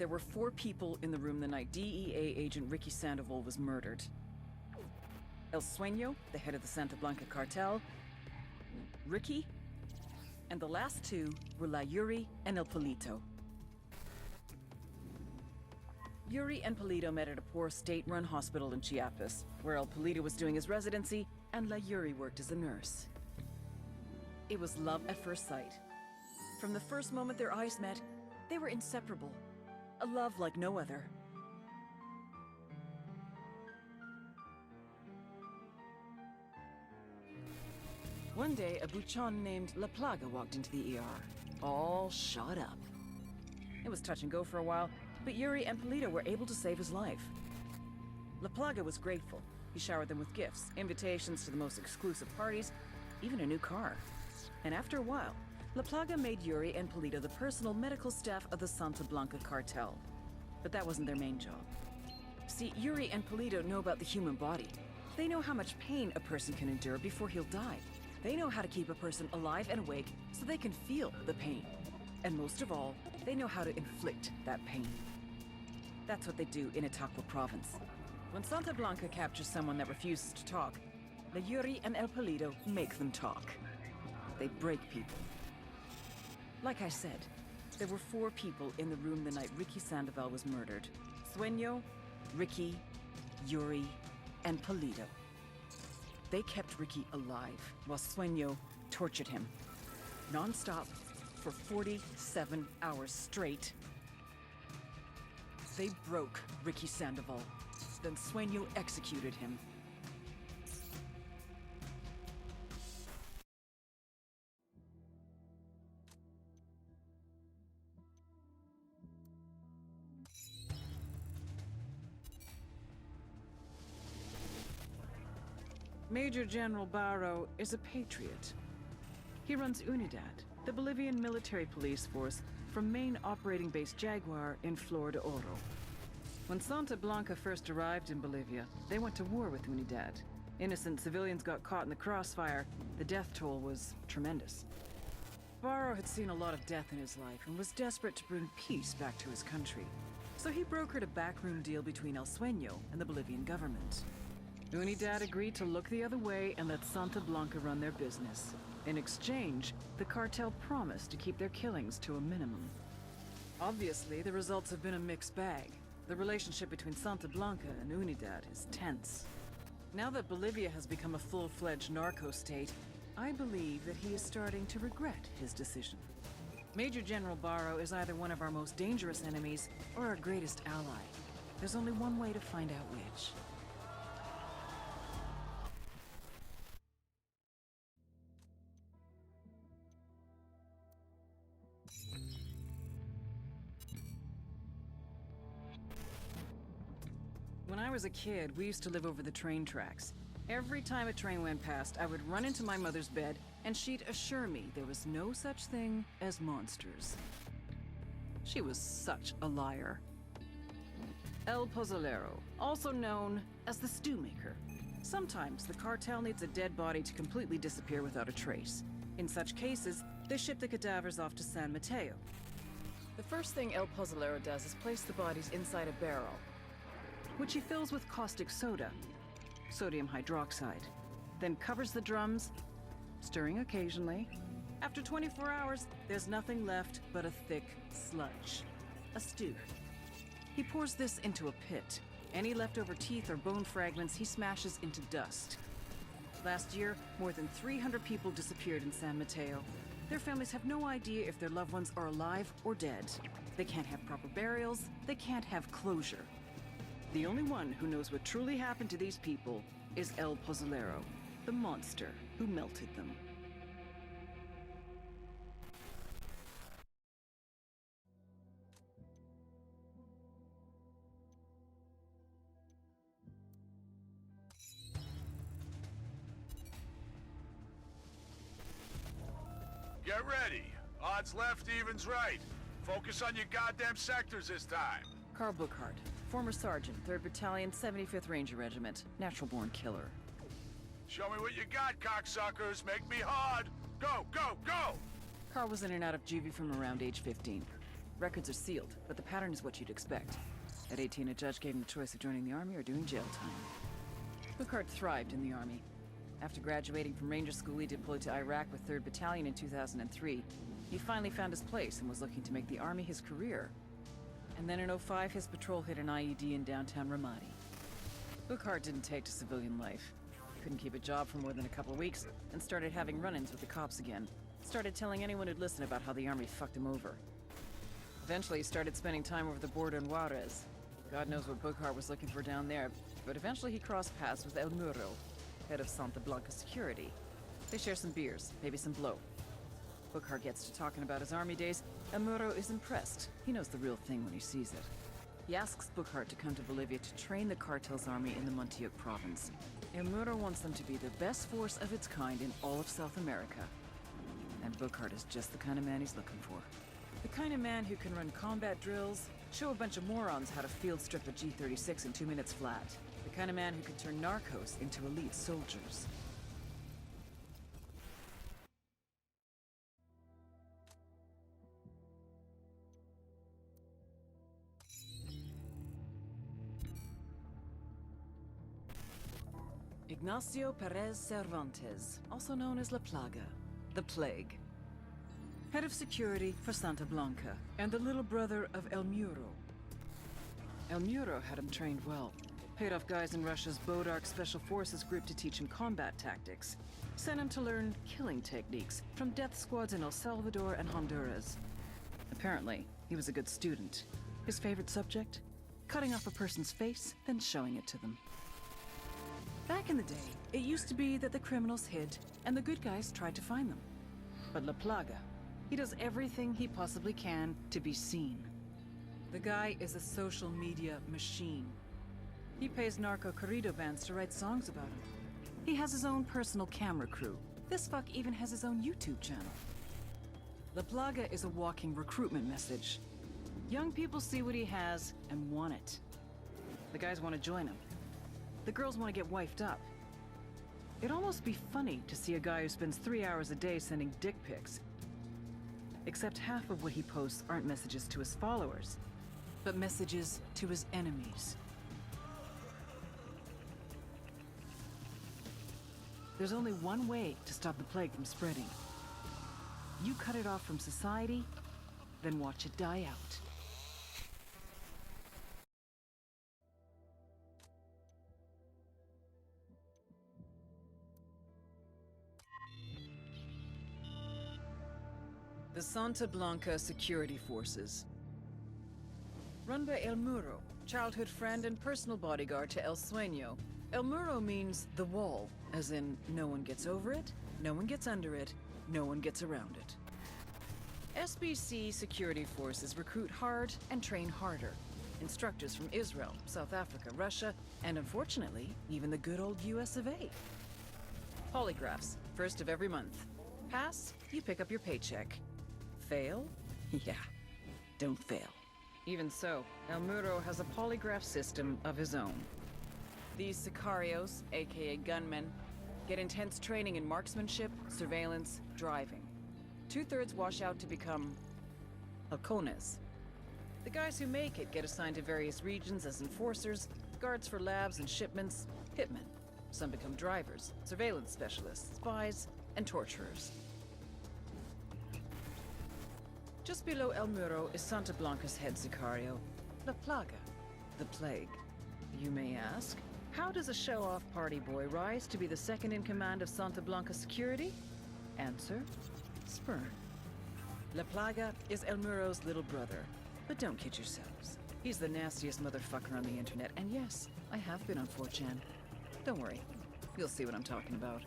There were 4 people in the room the night DEA agent Ricky Sandoval was murdered. El Sueño, the head of the Santa Blanca cartel, Ricky, and the last 2 were La Yuri and El Polito. Yuri and Polito met at a poor state-run hospital in Chiapas, where El Polito was doing his residency and La Yuri worked as a nurse. It was love at first sight. From the first moment their eyes met, they were inseparable. A love like no other. One day, a buchon named La Plaga walked into the ER, all shot up. It was touch and go for a while, but Yuri and Polito were able to save his life. La Plaga was grateful. He showered them with gifts, invitations to the most exclusive parties, even a new car. And after a while, La Plaga made Yuri and Polito the personal medical staff of the Santa Blanca cartel. But that wasn't their main job. See, Yuri and Polito know about the human body. They know how much pain a person can endure before he'll die. They know how to keep a person alive and awake so they can feel the pain. And most of all, they know how to inflict that pain. That's what they do in Itaqua province. When Santa Blanca captures someone that refuses to talk, La Yuri and El Polito make them talk. They break people. Like I said, there were 4 people in the room the night Ricky Sandoval was murdered. Sueño, Ricky, Yuri, and Polito. They kept Ricky alive while Sueño tortured him. Non-stop for 47 hours straight. They broke Ricky Sandoval. Then Sueño executed him. Major General Barro is a patriot. He runs UNIDAD, the Bolivian military police force from main operating base Jaguar in Flor de Oro. When Santa Blanca first arrived in Bolivia, they went to war with UNIDAD. Innocent civilians got caught in the crossfire. The death toll was tremendous. Barro had seen a lot of death in his life and was desperate to bring peace back to his country. So he brokered a backroom deal between El Sueño and the Bolivian government. UNIDAD agreed to look the other way and let Santa Blanca run their business. In exchange, the cartel promised to keep their killings to a minimum. Obviously, the results have been a mixed bag. The relationship between Santa Blanca and UNIDAD is tense. Now that Bolivia has become a full-fledged narco state, I believe that he is starting to regret his decision. Major General Barro is either one of our most dangerous enemies or our greatest ally. There's only one way to find out which. When I was a kid, we used to live over the train tracks. Every time a train went past, I would run into my mother's bed, and she'd assure me there was no such thing as monsters. She was such a liar. El Pozolero, also known as the Stew Maker. Sometimes the cartel needs a dead body to completely disappear without a trace. In such cases, they ship the cadavers off to San Mateo. The first thing El Pozolero does is place the bodies inside a barrel, which he fills with caustic soda, sodium hydroxide, then covers the drums, stirring occasionally. After 24 hours, there's nothing left but a thick sludge, a stew. He pours this into a pit. Any leftover teeth or bone fragments he smashes into dust. Last year, more than 300 people disappeared in San Mateo. Their families have no idea if their loved ones are alive or dead. They can't have proper burials, they can't have closure. The only one who knows what truly happened to these people is El Pozolero, the monster who melted them. Get ready. Odds left, evens right. Focus on your goddamn sectors this time. Carl Bookhart, former sergeant, 3rd Battalion, 75th Ranger Regiment, natural-born killer. Show me what you got, cocksuckers. Make me hard. Go, go, go! Carl was in and out of juvie from around age 15. Records are sealed, but the pattern is what you'd expect. At 18, a judge gave him the choice of joining the army or doing jail time. Bookhart thrived in the army. After graduating from Ranger School, he deployed to Iraq with 3rd Battalion in 2003. He finally found his place and was looking to make the army his career. And then in '05, his patrol hit an IED in downtown Ramadi. Bookhart didn't take to civilian life. Couldn't keep a job for more than a couple of weeks, and started having run-ins with the cops again. Started telling anyone who'd listen about how the army fucked him over. Eventually, he started spending time over the border in Juarez. God knows what Bookhart was looking for down there, but eventually he crossed paths with El Muro, head of Santa Blanca security. They share some beers, maybe some blow. Bookhart gets to talking about his army days. El Muro is impressed. He knows the real thing when he sees it. He asks Bookhart to come to Bolivia to train the cartel's army in the Montioc province. El Muro wants them to be the best force of its kind in all of South America. And Bookhart is just the kind of man he's looking for. The kind of man who can run combat drills, show a bunch of morons how to field strip a G-36 in 2 minutes flat. The kind of man who can turn narcos into elite soldiers. Ignacio Perez Cervantes, also known as La Plaga, the Plague. Head of security for Santa Blanca, and the little brother of El Muro. El Muro had him trained well. Paid off guys in Russia's Bodark Special Forces group to teach him combat tactics. Sent him to learn killing techniques from death squads in El Salvador and Honduras. Apparently, he was a good student. His favorite subject? Cutting off a person's face, then showing it to them. Back in the day, it used to be that the criminals hid, and the good guys tried to find them. But La Plaga, he does everything he possibly can to be seen. The guy is a social media machine. He pays narco corrido bands to write songs about him. He has his own personal camera crew. This fuck even has his own YouTube channel. La Plaga is a walking recruitment message. Young people see what he has and want it. The guys want to join him. The girls want to get wifed up. It'd almost be funny to see a guy who spends 3 hours a day sending dick pics. Except half of what he posts aren't messages to his followers, but messages to his enemies. There's only one way to stop the plague from spreading. You cut it off from society, then watch it die out. The Santa Blanca Security Forces. Run by El Muro, childhood friend and personal bodyguard to El Sueño. El Muro means the wall, as in no one gets over it, no one gets under it, no one gets around it. SBC security forces recruit hard and train harder. Instructors from Israel, South Africa, Russia, and unfortunately, even the good old US of A. Polygraphs, first of every month. Pass, you pick up your paycheck. Fail? Yeah, don't fail. Even so, El Muro has a polygraph system of his own. These sicarios, aka gunmen, get intense training in marksmanship, surveillance, driving. 2/3 wash out to become halcones. The guys who make it get assigned to various regions as enforcers, guards for labs and shipments, hitmen. Some become drivers, surveillance specialists, spies, and torturers. Just below El Muro is Santa Blanca's head sicario, La Plaga, the Plague. You may ask, how does a show-off party boy rise to be the second in command of Santa Blanca security? Answer, sperm. La Plaga is El Muro's little brother, but don't kid yourselves. He's the nastiest motherfucker on the internet, and yes, I have been on 4chan. Don't worry, you'll see what I'm talking about.